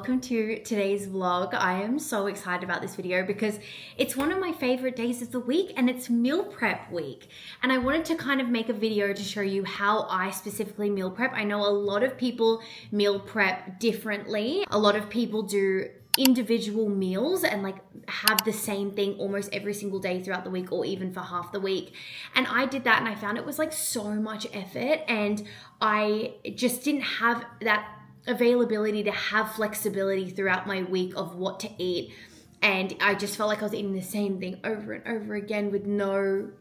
welcome to today's vlog. I am so excited about this video because it's one of my favorite days of the week and it's meal prep week. And I wanted to kind of make a video to show you how I specifically meal prep. I know a lot of people meal prep differently. A lot of people do individual meals and like have the same thing almost every single day throughout the week or even for half the week. And I did that and I found it was like so much effort and I just didn't have that availability to have flexibility throughout my week of what to eat. And I just felt like I was eating the same thing over and over again with no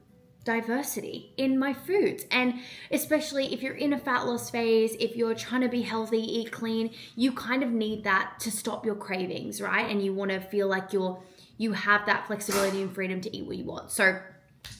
diversity in my foods. And especially if you're in a fat loss phase, if you're trying to be healthy, eat clean, you kind of need that to stop your cravings, right? And you want to feel like you have that flexibility and freedom to eat what you want. So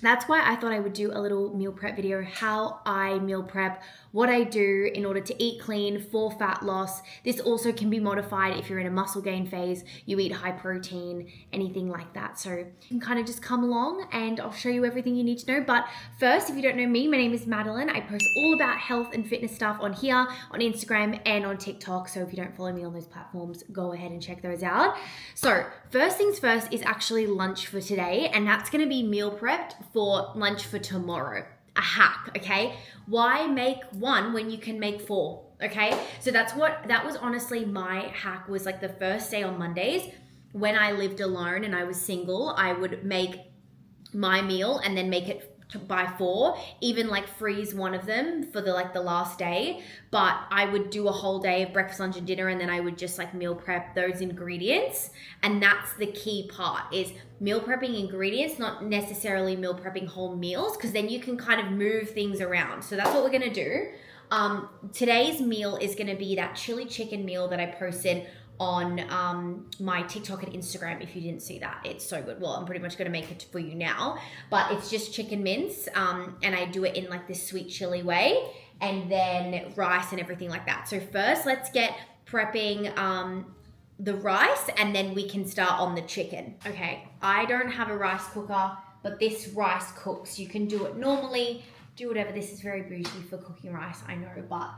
that's why I thought I would do a little meal prep video, how I meal prep, what I do in order to eat clean for fat loss. This also can be modified if you're in a muscle gain phase, you eat high protein, anything like that. So you can kind of just come along and I'll show you everything you need to know. But first, if you don't know me, my name is Madeline. I post all about health and fitness stuff on here, on Instagram and on TikTok. So if you don't follow me on those platforms, go ahead and check those out. So first things first is actually lunch for today, and that's gonna be meal prepped for lunch for tomorrow. A hack, okay? Why make one when you can make four, okay? So that was honestly my hack, was like the first day on Mondays when I lived alone and I was single, I would make my meal and then make it by 4, even like freeze one of them for the last day. But I would do a whole day of breakfast, lunch and dinner, and then I would just like meal prep those ingredients. And that's the key part, is meal prepping ingredients, not necessarily meal prepping whole meals, because then you can kind of move things around. So that's what we're gonna do. Today's meal is gonna be that chili chicken meal that I posted on my TikTok and Instagram. If you didn't see that, it's so good. Well, I'm pretty much gonna make it for you now, but it's just chicken mince, and I do it in like this sweet chili way, and then rice and everything like that. So first, let's get prepping the rice, and then we can start on the chicken. Okay, I don't have a rice cooker, but this rice cooks. You can do it normally, do whatever. This is very bougie for cooking rice, I know, but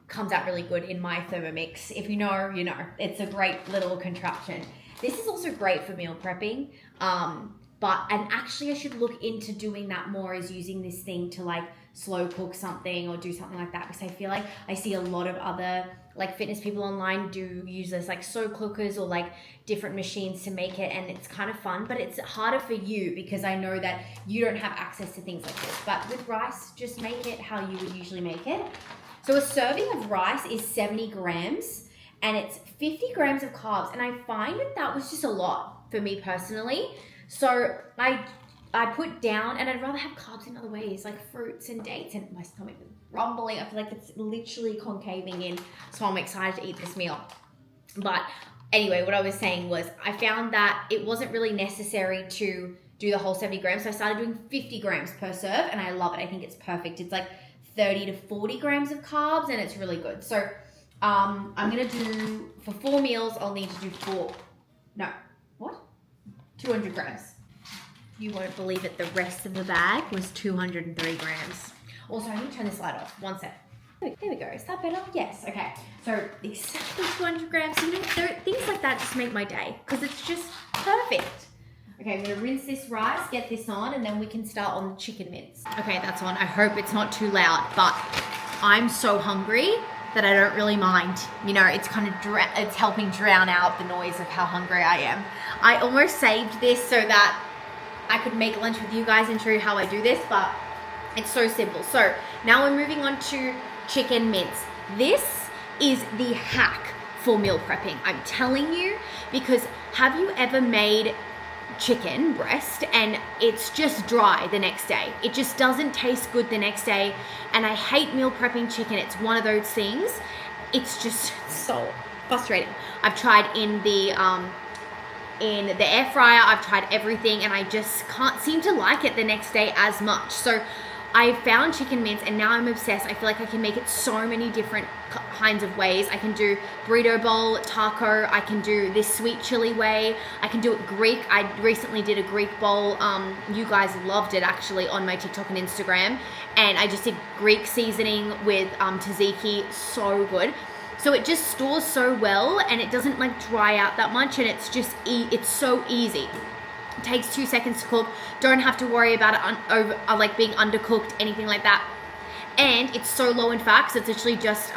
comes out really good in my Thermomix. If you know, you know. It's a great little contraption. This is also great for meal prepping. And actually I should look into doing that more, is using this thing to like slow cook something or do something like that, because I feel like I see a lot of other like fitness people online do use this like slow cookers or like different machines to make it, and it's kind of fun, but it's harder for you because I know that you don't have access to things like this. But with rice, just make it how you would usually make it. So a serving of rice is 70 grams and it's 50 grams of carbs. And I find that was just a lot for me personally. So I put down, and I'd rather have carbs in other ways, like fruits and dates, and my stomach is rumbling. I feel like it's literally concaving in. So I'm excited to eat this meal. But anyway, what I was saying was I found that it wasn't really necessary to do the whole 70 grams. So I started doing 50 grams per serve, and I love it. I think it's perfect. It's like 30 to 40 grams of carbs, and it's really good. So I'm gonna do, for 4 meals, I'll need to do 200 grams. You won't believe it, the rest of the bag was 203 grams. Also, I need to turn this light off, one sec. There we go, is that better? Yes, okay. So exactly 200 grams, you know, things like that just make my day, because it's just perfect. Okay, I'm gonna rinse this rice, get this on, and then we can start on the chicken mince. Okay, that's on. I hope it's not too loud, but I'm so hungry that I don't really mind. You know, it's kind of, it's helping drown out the noise of how hungry I am. I almost saved this so that I could make lunch with you guys and show you how I do this, but it's so simple. So now we're moving on to chicken mince. This is the hack for meal prepping, I'm telling you, because have you ever made chicken breast and it's just dry the next day? It just doesn't taste good the next day, and I hate meal prepping chicken. It's one of those things, it's just so frustrating. I've tried in the air fryer, I've tried everything, and I just can't seem to like it the next day as much. So I found chicken mince, and now I'm obsessed. I feel like I can make it so many different kinds of ways. I can do burrito bowl, taco. I can do this sweet chili way. I can do it Greek. I recently did a Greek bowl. You guys loved it actually on my TikTok and Instagram. And I just did Greek seasoning with tzatziki. So good. So it just stores so well and it doesn't like dry out that much, and it's just, it's so easy. It takes 2 seconds to cook. Don't have to worry about it like being undercooked, anything like that. And it's so low in fat, because it's literally just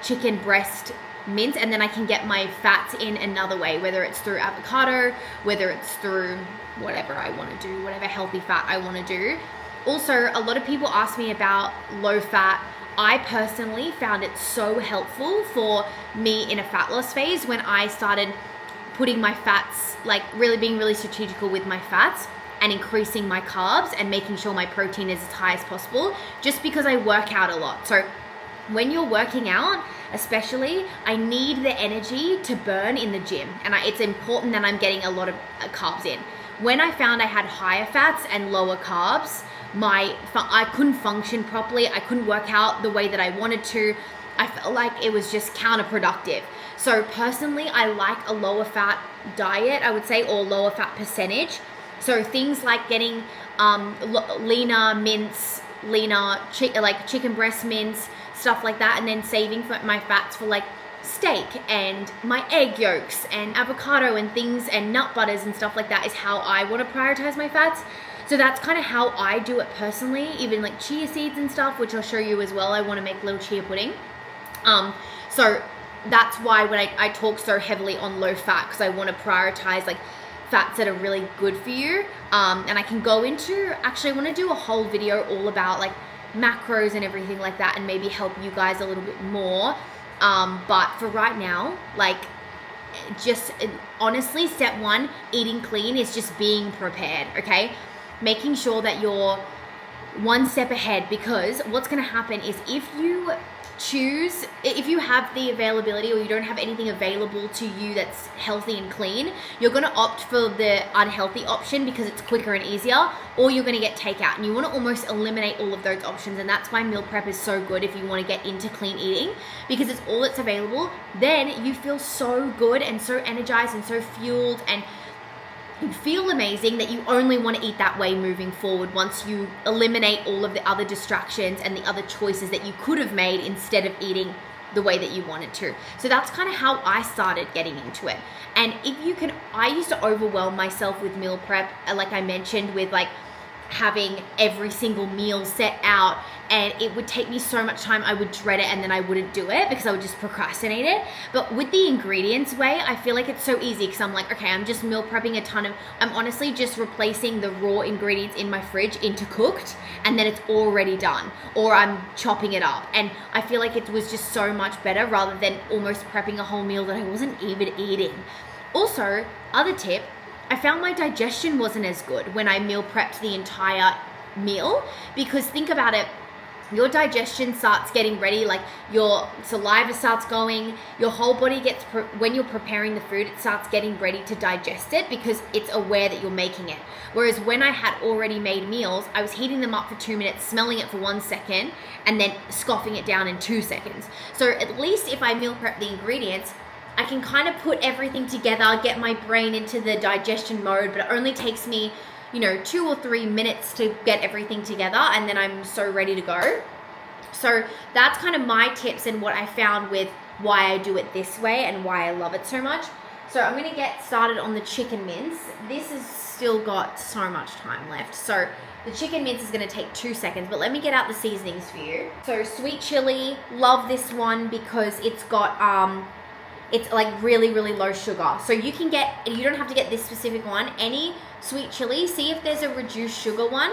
chicken breast mince, and then I can get my fats in another way, whether it's through avocado, whether it's through whatever I want to do, whatever healthy fat I want to do. Also, a lot of people ask me about low fat. I personally found it so helpful for me in a fat loss phase when I started putting my fats, like really being really strategical with my fats and increasing my carbs and making sure my protein is as high as possible, just because I work out a lot. So when you're working out, especially, I need the energy to burn in the gym, and it's important that I'm getting a lot of carbs in. When I found I had higher fats and lower carbs, I couldn't function properly. I couldn't work out the way that I wanted to. I felt like it was just counterproductive. So personally, I like a lower fat diet, I would say, or lower fat percentage. So things like getting leaner mince, like chicken breast mince, stuff like that, and then saving for my fats for like steak and my egg yolks and avocado and things and nut butters and stuff like that is how I want to prioritize my fats. So that's kind of how I do it personally, even like chia seeds and stuff, which I'll show you as well. I want to make little chia pudding. So that's why when I talk so heavily on low fat, because I want to prioritize like fats that are really good for you. And I can go into, actually I want to do a whole video all about like macros and everything like that, and maybe help you guys a little bit more. But for right now, like, just honestly, step one, eating clean, is just being prepared, okay? Making sure that you're one step ahead, because what's going to happen is if you have the availability, or you don't have anything available to you that's healthy and clean, you're going to opt for the unhealthy option because it's quicker and easier, or you're going to get takeout, and you want to almost eliminate all of those options. And that's why meal prep is so good if you want to get into clean eating, because it's all that's available. Then you feel so good and so energized and so fueled, and you feel amazing that you only want to eat that way moving forward once you eliminate all of the other distractions and the other choices that you could have made instead of eating the way that you wanted to. So that's kind of how I started getting into it. And if you can, I used to overwhelm myself with meal prep, like I mentioned, with like having every single meal set out, and it would take me so much time. I would dread it, and then I wouldn't do it because I would just procrastinate it. But with the ingredients way, I feel like it's so easy, because I'm like, okay, I'm just meal prepping I'm honestly just replacing the raw ingredients in my fridge into cooked, and then it's already done, or I'm chopping it up. And I feel like it was just so much better rather than almost prepping a whole meal that I wasn't even eating. Also, other tip, I found my digestion wasn't as good when I meal prepped the entire meal, because think about it, your digestion starts getting ready, like your saliva starts going, your whole body gets, when you're preparing the food, it starts getting ready to digest it because it's aware that you're making it. Whereas when I had already made meals, I was heating them up for 2 minutes, smelling it for 1 second, and then scoffing it down in 2 seconds. So at least if I meal prep the ingredients, I can kind of put everything together, get my brain into the digestion mode, but it only takes me, 2 or 3 minutes to get everything together, and then I'm so ready to go. So that's kind of my tips and what I found with why I do it this way and why I love it so much. So I'm going to get started on the chicken mince. This has still got so much time left. So the chicken mince is going to take 2 seconds, but let me get out the seasonings for you. So sweet chili, love this one because it's got it's like really, really low sugar. So you don't have to get this specific one. Any sweet chili, see if there's a reduced sugar one.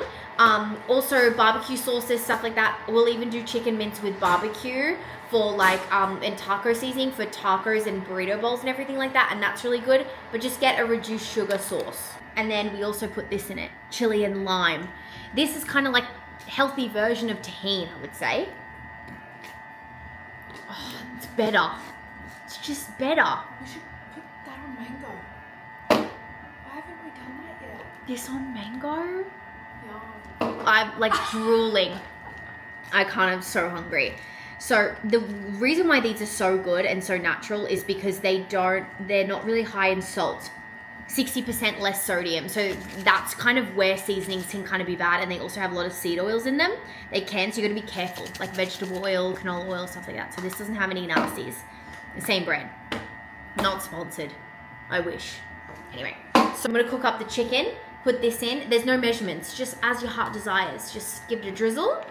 Also barbecue sauces, stuff like that. We'll even do chicken mince with barbecue for like, and taco seasoning for tacos and burrito bowls and everything like that. And that's really good, but just get a reduced sugar sauce. And then we also put this in it, chili and lime. This is kind of like healthy version of tahini, I would say. Oh, it's better. It's just better. We should put that on mango. Why haven't we done that yet? This on mango? Yeah. I'm like drooling. I'm so hungry. So the reason why these are so good and so natural is because they're not really high in salt. 60% less sodium. So that's kind of where seasonings can kind of be bad. And they also have a lot of seed oils in them. They can, so you gotta be careful, like vegetable oil, canola oil, stuff like that. So this doesn't have any nasties. The same brand. Not sponsored. I wish. Anyway, so I'm gonna cook up the chicken, put this in. There's no measurements, just as your heart desires. Just give it a drizzle,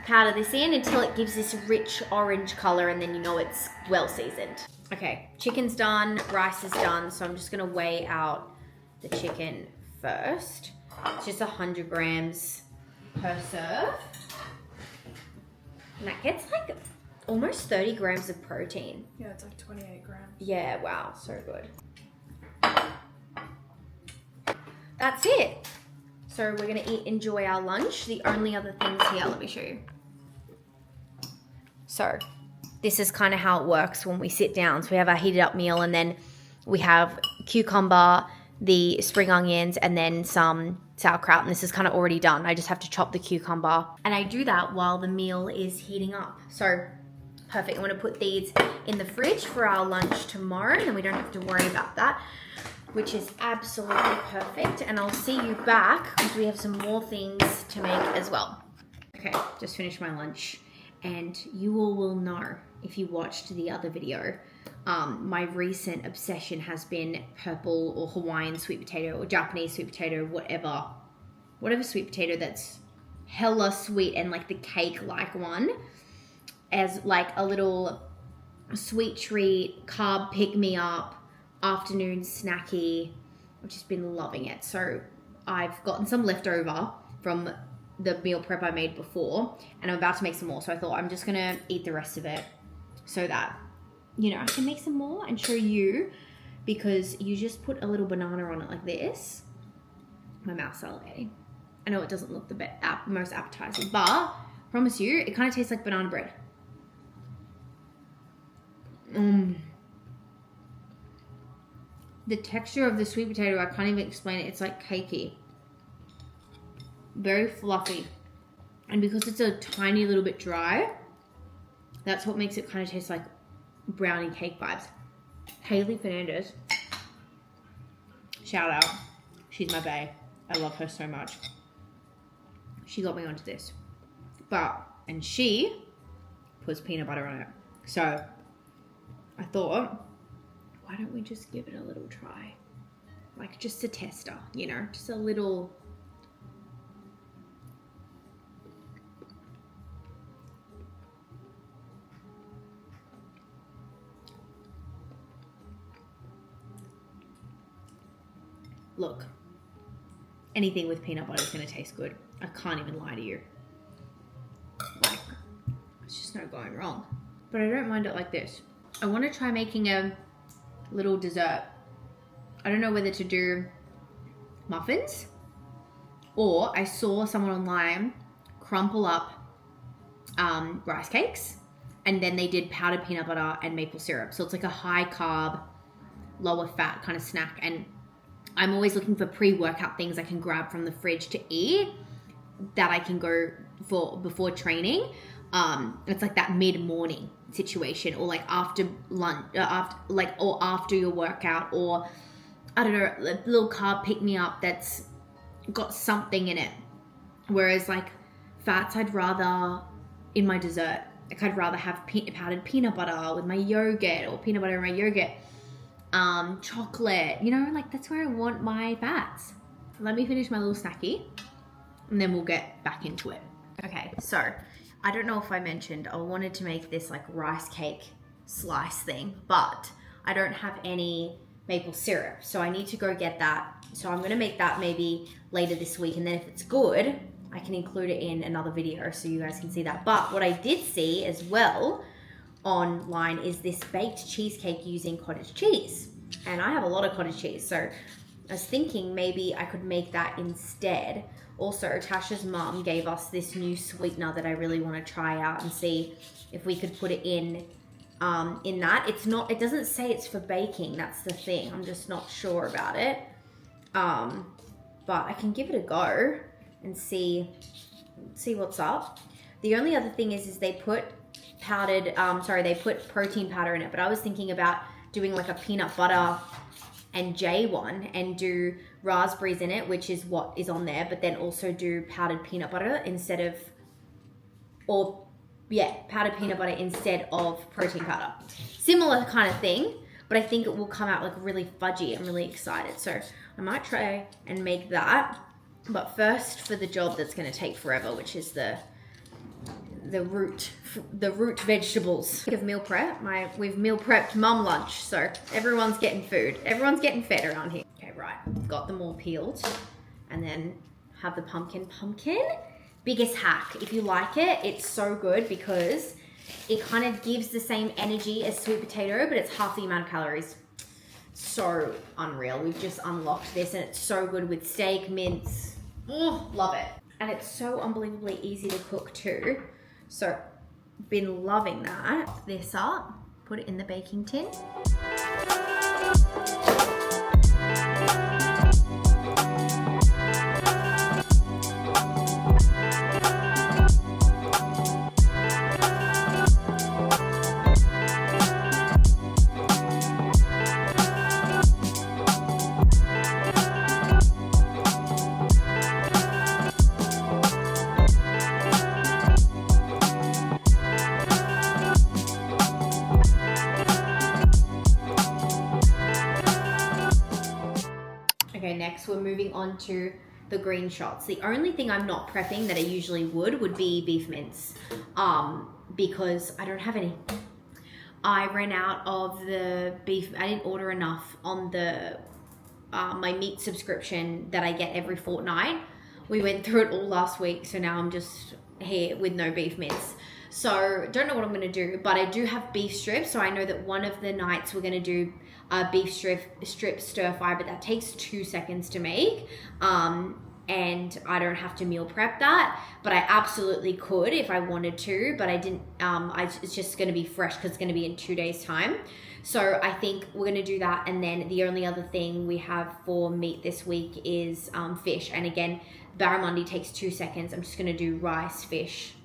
powder this in until it gives this rich orange color, and then you know it's well seasoned. Okay, chicken's done, rice is done, so I'm just gonna weigh out the chicken first. It's just 100 grams per serve. And that gets like almost 30 grams of protein. Yeah, it's like 28 grams. Yeah, wow, so good. That's it. So we're gonna enjoy our lunch. The only other things here, let me show you. So this is kind of how it works when we sit down. So we have our heated up meal, and then we have cucumber, the spring onions, and then some sauerkraut. And this is kind of already done. I just have to chop the cucumber. And I do that while the meal is heating up. So perfect. I'm gonna put these in the fridge for our lunch tomorrow, and then we don't have to worry about that, which is absolutely perfect. And I'll see you back because we have some more things to make as well. Okay, just finished my lunch. And you all will know if you watched the other video, my recent obsession has been purple or Hawaiian sweet potato or Japanese sweet potato, whatever sweet potato that's hella sweet and like the cake-like one, as like a little sweet treat, carb pick-me-up, afternoon snacky. I've just been loving it. So I've gotten some leftover from the meal prep I made before, and I'm about to make some more. So I thought I'm just gonna eat the rest of it so that, you know, I can make some more and show you, because you just put a little banana on it like this. My mouth's salivating. I know it doesn't look the most appetizing, but I promise you, it kind of tastes like banana bread. The texture of the sweet potato, I can't even explain it. It's like cakey. Very fluffy. And because it's a tiny little bit dry, that's what makes it kind of taste like brownie cake vibes. Haley Fernandez, shout out. She's my bae. I love her so much. She got me onto this. And she puts peanut butter on it. So I thought, why don't we just give it a little try? Like just a tester, you know, just a little. Look, anything with peanut butter is going to taste good. I can't even lie to you. Like, it's just no going wrong. But I don't mind it like this. I want to try making a little dessert. I don't know whether to do muffins, or I saw someone online crumple up rice cakes, and then they did powdered peanut butter and maple syrup. So it's like a high carb, lower fat kind of snack. And I'm always looking for pre-workout things I can grab from the fridge to eat that I can go for before training. It's like that mid-morning situation, or like after lunch, or after your workout, or I don't know, a little carb pick-me-up that's got something in it. Whereas like fats, I'd rather in my dessert. Like I'd rather have powdered peanut butter with my yogurt, or peanut butter in my yogurt. Chocolate, you know, like that's where I want my fats. Let me finish my little snacky and then we'll get back into it. Okay, so I don't know if I mentioned I wanted to make this like rice cake slice thing, but I don't have any maple syrup, so I need to go get that. So I'm gonna make that maybe later this week, and then if it's good, I can include it in another video so you guys can see that. But what I did see as well online is this baked cheesecake using cottage cheese, and I have a lot of cottage cheese, so I was thinking maybe I could make that instead. Also, Tasha's mom gave us this new sweetener that I really want to try out and see if we could put it in that. It doesn't say it's for baking, that's the thing. I'm just not sure about it, but I can give it a go and see what's up. The only other thing is they put they put protein powder in it, but I was thinking about doing like a peanut butter and J1 and do raspberries in it, which is what is on there, but then also do powdered peanut butter instead of, powdered peanut butter instead of protein powder. Similar kind of thing, but I think it will come out like really fudgy. I'm really excited. So I might try and make that. But first for the job that's going to take forever, which is the root vegetables. Of meal prep, we've meal prepped mum lunch, so everyone's getting food. Everyone's getting fed around here. Okay, right, got them all peeled, and then have the pumpkin. Biggest hack, if you like it, it's so good because it kind of gives the same energy as sweet potato, but it's half the amount of calories. So unreal. We've just unlocked this, and it's so good with steak, mince. Oh, love it. And it's so unbelievably easy to cook too. So been loving that. This up, put it in the baking tin. Okay, next we're moving on to the green shots. The only thing I'm not prepping that I usually would be beef mince, because I don't have any. I ran out of the beef. I didn't order enough on the my meat subscription that I get every fortnight. We went through it all last week, so now I'm just here with no beef mince. So don't know what I'm going to do, but I do have beef strips. So I know that one of the nights we're going to do beef strip stir fry, but that takes 2 seconds to make. And I don't have to meal prep that, but I absolutely could if I wanted to, but I didn't. It's just going to be fresh because it's going to be in 2 days time. So I think we're going to do that. And then the only other thing we have for meat this week is fish. And again, barramundi takes 2 seconds. I'm just going to do rice, fish,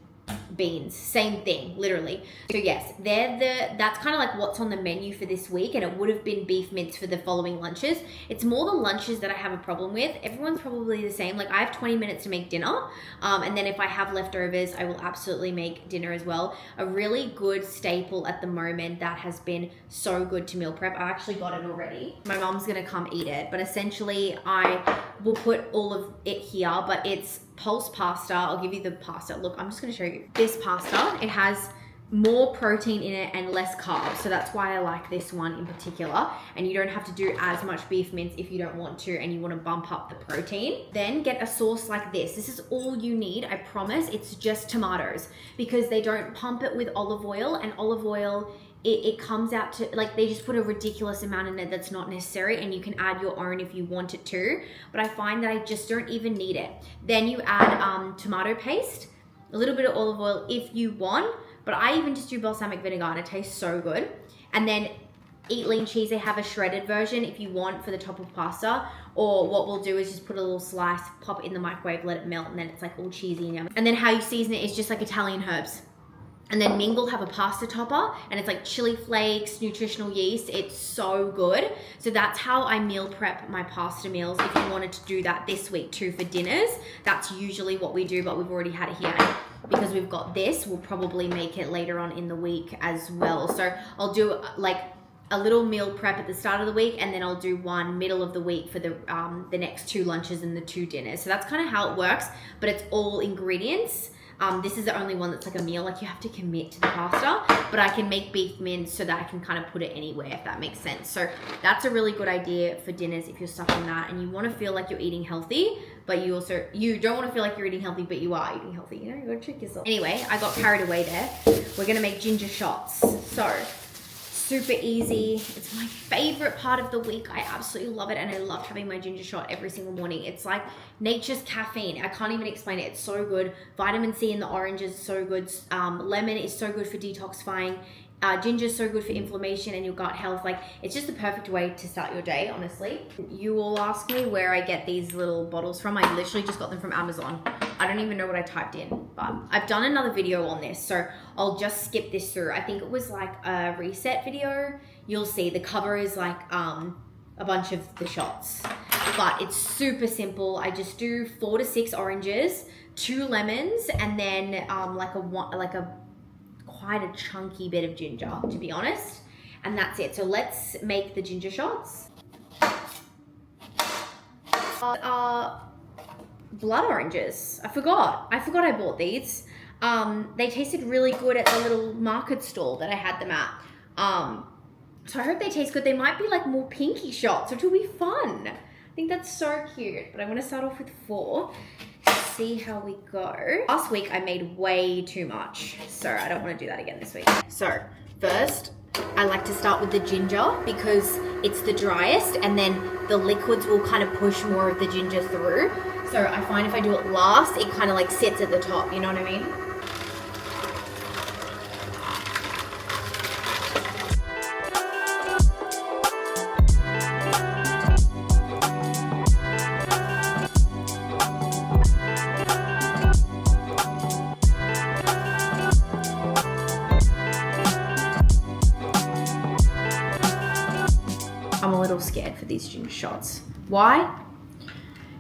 beans, same thing, literally. So yes, that's kind of like what's on the menu for this week, and it would have been beef mince for the following lunches. It's more the lunches that I have a problem with. Everyone's probably the same. Like I have 20 minutes to make dinner, and then if I have leftovers, I will absolutely make dinner as well. A really good staple at the moment that has been so good to meal prep. I actually got it already. My mom's gonna come eat it, but essentially I will put all of it here, but it's pulse pasta. I'll give you the pasta. Look, I'm just going to show you this pasta. It has more protein in it and less carbs, so that's why I like this one in particular. And you don't have to do as much beef mince if you don't want to and you want to bump up the protein. Then get a sauce like this. This is all you need. I promise. It's just tomatoes, because they don't pump it with olive oil, and olive oil, it comes out to, like, they just put a ridiculous amount in it that's not necessary, and you can add your own if you want it to, but I find that I just don't even need it. Then you add tomato paste, a little bit of olive oil if you want, but I even just do balsamic vinegar and it tastes so good. And then Eat Lean cheese, they have a shredded version if you want for the top of pasta, or what we'll do is just put a little slice, pop it in the microwave, let it melt, and then it's like all cheesy and yummy. And then how you season it is just like Italian herbs. And then Mingle have a pasta topper, and it's like chili flakes, nutritional yeast. It's so good. So that's how I meal prep my pasta meals. If you wanted to do that this week too for dinners, that's usually what we do, but we've already had it here. And because we've got this, we'll probably make it later on in the week as well. So I'll do like a little meal prep at the start of the week, and then I'll do one middle of the week for the next 2 lunches and the 2 dinners. So that's kind of how it works, but it's all ingredients. This is the only one that's like a meal, like you have to commit to the pasta, but I can make beef mince so that I can kind of put it anywhere, if that makes sense. So that's a really good idea for dinners if you're stuck on that and you want to feel like you're eating healthy, but you don't want to feel like you're eating healthy, but you are eating healthy. You know, you gotta trick yourself. Anyway, I got carried away there. We're gonna make ginger shots. So super easy. It's my favorite part of the week. I absolutely love it, and I love having my ginger shot every single morning. It's like nature's caffeine. I can't even explain it. It's so good. Vitamin C in the orange is so good. Lemon is so good for detoxifying. Ginger is so good for inflammation and your gut health. Like, it's just the perfect way to start your day, honestly. You will ask me where I get these little bottles from. I literally just got them from Amazon. I don't even know what I typed in, but I've done another video on this, so I'll just skip this through. I think it was like a reset video. You'll see the cover is like a bunch of the shots. But it's super simple. I just do 4 to 6 oranges, 2 lemons, and then quite a chunky bit of ginger, to be honest. And that's it. So let's make the ginger shots. Blood oranges. I forgot I bought these. They tasted really good at the little market stall that I had them at. So I hope they taste good. They might be like more pinky shots, which will be fun. I think that's so cute. But I'm gonna start off with 4. See how we go. Last week I made way too much, so I don't want to do that again this week. So first, I like to start with the ginger because it's the driest, and then the liquids will kind of push more of the ginger through. So I find if I do it last, it kind of like sits at the top, you know what I mean? I'm a little scared for these ginger shots. Why?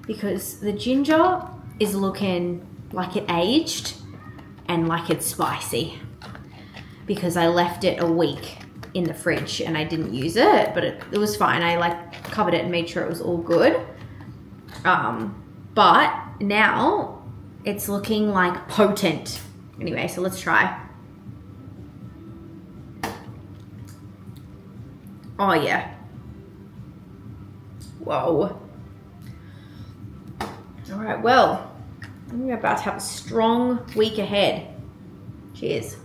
Because the ginger is looking like it aged and like it's spicy. Because I left it a week in the fridge and I didn't use it, but it was fine. I like covered it and made sure it was all good. But now it's looking like potent. Anyway, so let's try. Oh yeah. Whoa. All right, well, we're about to have a strong week ahead. Cheers.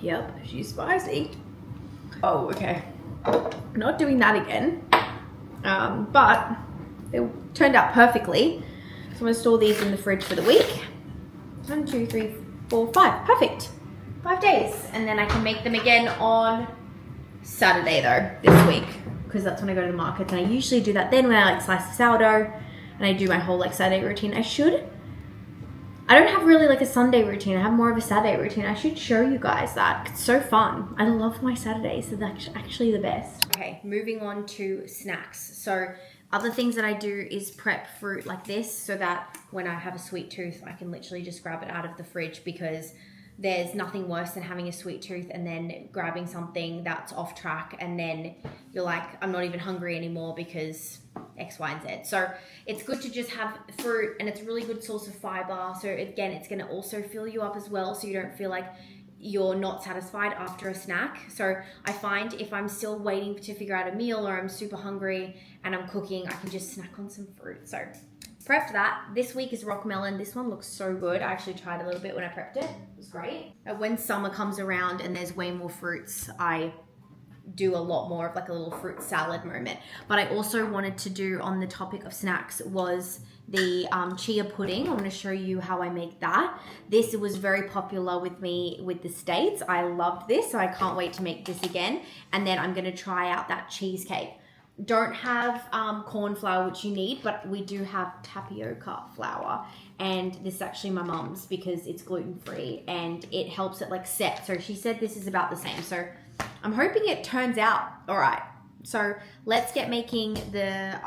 Yep, she's spicy. Oh, okay. Not doing that again. But it turned out perfectly. So I'm gonna store these in the fridge for the week. 1, 2, 3, 4, 5. Perfect. 5 days. And then I can make them again on Saturday though, this week. Because that's when I go to the market. And I usually do that then when I like slice the sourdough and I do my whole like Saturday routine. I don't have really like a Sunday routine. I have more of a Saturday routine. I should show you guys that. It's so fun. I love my Saturdays. They're actually the best. Okay, moving on to snacks. So other things that I do is prep fruit like this so that when I have a sweet tooth, I can literally just grab it out of the fridge, because there's nothing worse than having a sweet tooth and then grabbing something that's off track and then you're like, I'm not even hungry anymore because X, Y, and Z. So it's good to just have fruit, and it's a really good source of fiber. So again, it's going to also fill you up as well, so you don't feel like you're not satisfied after a snack. So I find if I'm still waiting to figure out a meal or I'm super hungry and I'm cooking, I can just snack on some fruit. So prepped that. This week is rock melon. This one looks so good. I actually tried a little bit when I prepped it. It was great. When summer comes around and there's way more fruits, I do a lot more of like a little fruit salad moment. But I also wanted to do, on the topic of snacks, was the chia pudding. I'm going to show you how I make that. This was very popular with me with the States. I loved this, so I can't wait to make this again. And then I'm going to try out that cheesecake. Don't have corn flour, which you need, but we do have tapioca flour. And this is actually my mum's because it's gluten-free and it helps it like set. So she said this is about the same. So I'm hoping it turns out all right. So let's get making the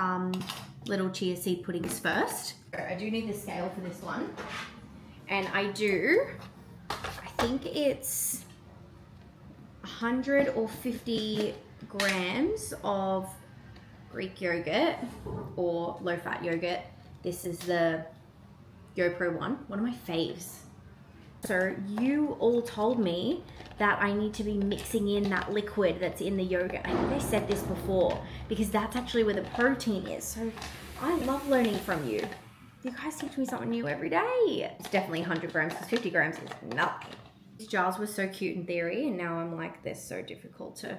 little chia seed puddings first. I do need the scale for this one. And I think it's 100 or 50 grams of Greek yogurt or low-fat yogurt. This is the YoPro one of my faves. So you all told me that I need to be mixing in that liquid that's in the yogurt. I think I said this before, because that's actually where the protein is. So I love learning from you. You guys teach me something new every day. It's definitely 100 grams, because 50 grams is nothing. These jars were so cute in theory, and now I'm like, they're so difficult to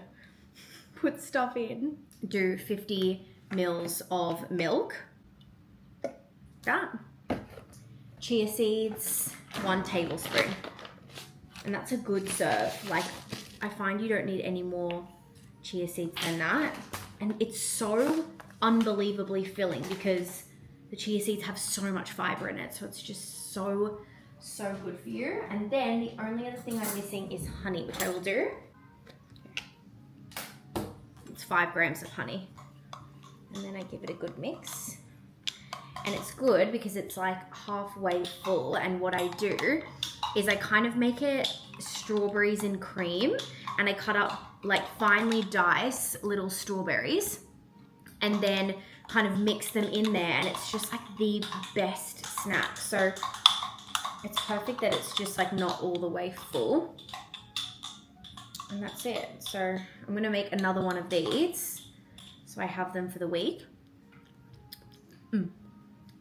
put stuff in. Do 50 mils of milk. Done. Chia seeds, 1 tablespoon. And that's a good serve. Like, I find you don't need any more chia seeds than that. And it's so unbelievably filling because the chia seeds have so much fiber in it, so it's just so good for you. And then the only other thing I'm missing is honey, which I will do. It's 5 grams of honey. And then I give it a good mix. And it's good because it's like halfway full, and what I do is I kind of make it strawberries and cream, and I cut up, like finely dice little strawberries, and then kind of mix them in there, and it's just like the best snack. So it's perfect that it's just like not all the way full. And that's it. So I'm gonna make another one of these, so I have them for the week.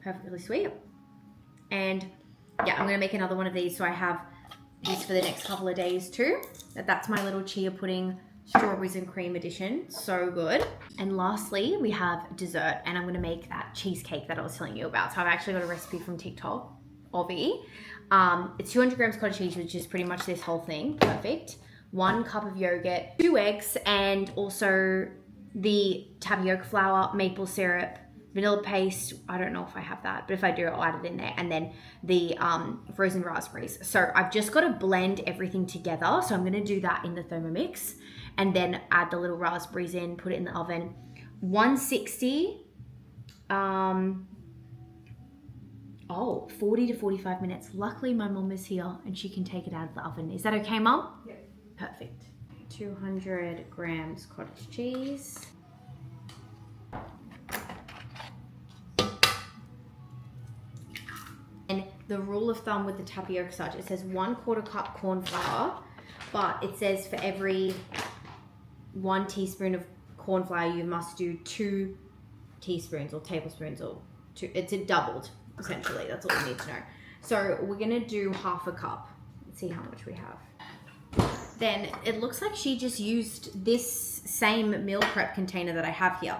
Perfectly sweet. And yeah, I'm gonna make another one of these so I have this for the next couple of days too. That's my little chia pudding strawberries and cream edition. So good. And lastly, we have dessert, and I'm gonna make that cheesecake that I was telling you about. So I've actually got a recipe from TikTok, Obvi. It's 200 grams cottage cheese, which is pretty much this whole thing. Perfect. 1 cup of yogurt, 2 eggs, and also the tapioca flour, maple syrup, vanilla paste. I don't know if I have that, but if I do, I'll add it in there. And then the frozen raspberries. So I've just got to blend everything together. So I'm going to do that in the Thermomix, and then add the little raspberries in, put it in the oven. 160, 40 to 45 minutes. Luckily my mom is here and she can take it out of the oven. Is that okay, Mom? Yeah. Perfect. 200 grams cottage cheese. And the rule of thumb with the tapioca starch, it says 1/4 cup corn flour, but it says for every 1 teaspoon of corn flour, you must do 2 teaspoons or tablespoons, or 2. It's doubled, essentially. That's all you need to know. So we're gonna do 1/2 cup. Let's see how much we have. Then it looks like she just used this same meal prep container that I have here,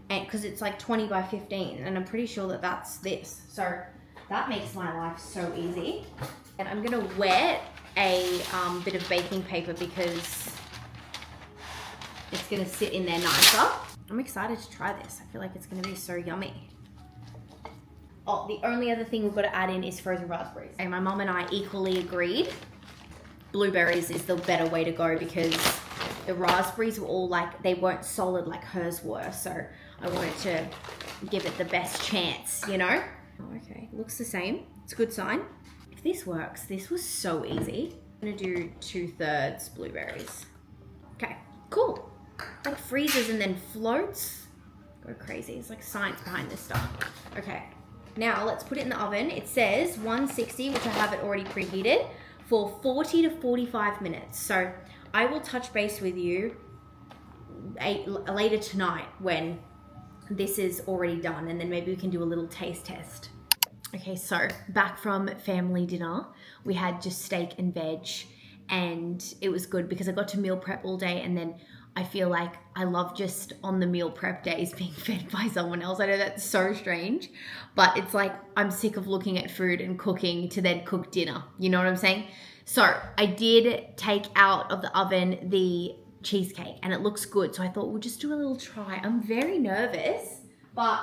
and because it's like 20 by 15, and I'm pretty sure that that's this. So that makes my life so easy. And I'm gonna wet a bit of baking paper because it's gonna sit in there nicer. I'm excited to try this. I feel like it's gonna be so yummy. Oh, the only other thing we've got to add in is frozen raspberries. And my mom and I equally agreed blueberries is the better way to go, because the raspberries were all like, they weren't solid like hers were. So I wanted to give it the best chance, you know? Oh, okay, looks the same. It's a good sign. If this works, this was so easy. I'm gonna do 2/3 blueberries. Okay, cool. Like freezes and then floats. Go crazy. It's like science behind this stuff. Okay, now let's put it in the oven. It says 160, which I have it already preheated, for 40 to 45 minutes. So I will touch base with you later tonight when this is already done, and then maybe we can do a little taste test. Okay, so back from family dinner, we had just steak and veg, and it was good because I got to meal prep all day, and then I feel like I love just on the meal prep days being fed by someone else. I know that's so strange, but it's like I'm sick of looking at food and cooking to then cook dinner. You know what I'm saying? So I did take out of the oven the cheesecake, and it looks good. So I thought we'll just do a little try. I'm very nervous, but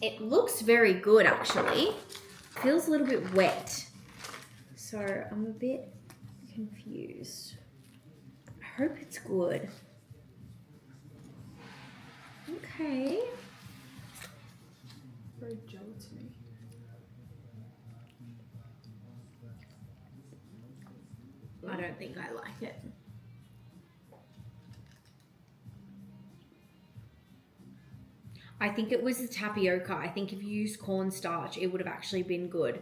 it looks very good actually. Feels a little bit wet. So I'm a bit confused. I hope it's good. Okay. Very gelatiny. I don't think I like it. I think it was the tapioca. I think if you used cornstarch, it would have actually been good.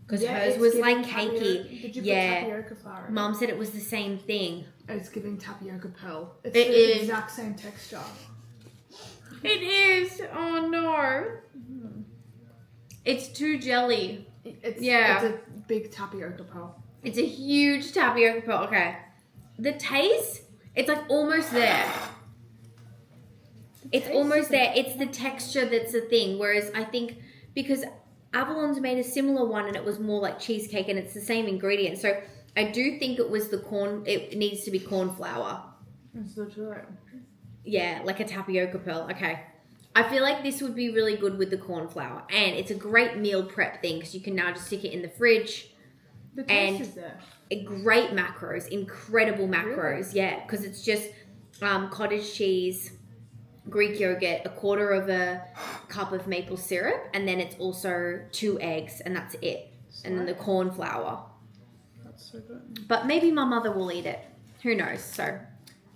Because hers was like cakey. Did you put tapioca flour in? Mom said it was the same thing. It's giving tapioca pearl. It's It the is. exact same texture. It is. Oh no. It's too jelly. It's a big tapioca pearl. It's a huge tapioca pearl. Okay. The taste, it's like almost there. It's almost there. It's the texture that's the thing. Whereas I think because Avalon's made a similar one and it was more like cheesecake and it's the same ingredient. So I do think it was the corn. It needs to be corn flour. It's literally. Yeah, like a tapioca pearl. Okay. I feel like this would be really good with the corn flour, and it's a great meal prep thing because you can now just stick it in the fridge. The taste is there. Great macros, incredible macros, Really? yeah, because it's just cottage cheese, Greek yogurt, a quarter of a cup of maple syrup, and then it's also 2 eggs, and that's it. And then the corn flour. That's so good. But maybe my mother will eat it. Who knows? So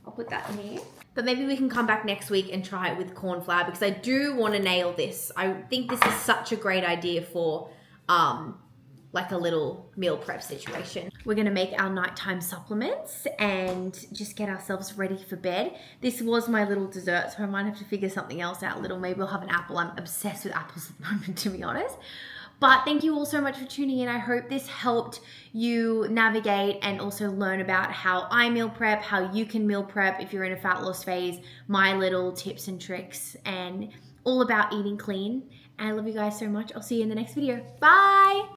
I'll put that in here. But maybe we can come back next week and try it with corn flour because I do want to nail this. I think this is such a great idea for like a little meal prep situation. We're gonna make our nighttime supplements and just get ourselves ready for bed. This was my little dessert, so I might have to figure something else out a little. Maybe I'll have an apple. I'm obsessed with apples at the moment, to be honest. But thank you all so much for tuning in. I hope this helped you navigate and also learn about how I meal prep, how you can meal prep if you're in a fat loss phase, my little tips and tricks, and all about eating clean. And I love you guys so much. I'll see you in the next video. Bye!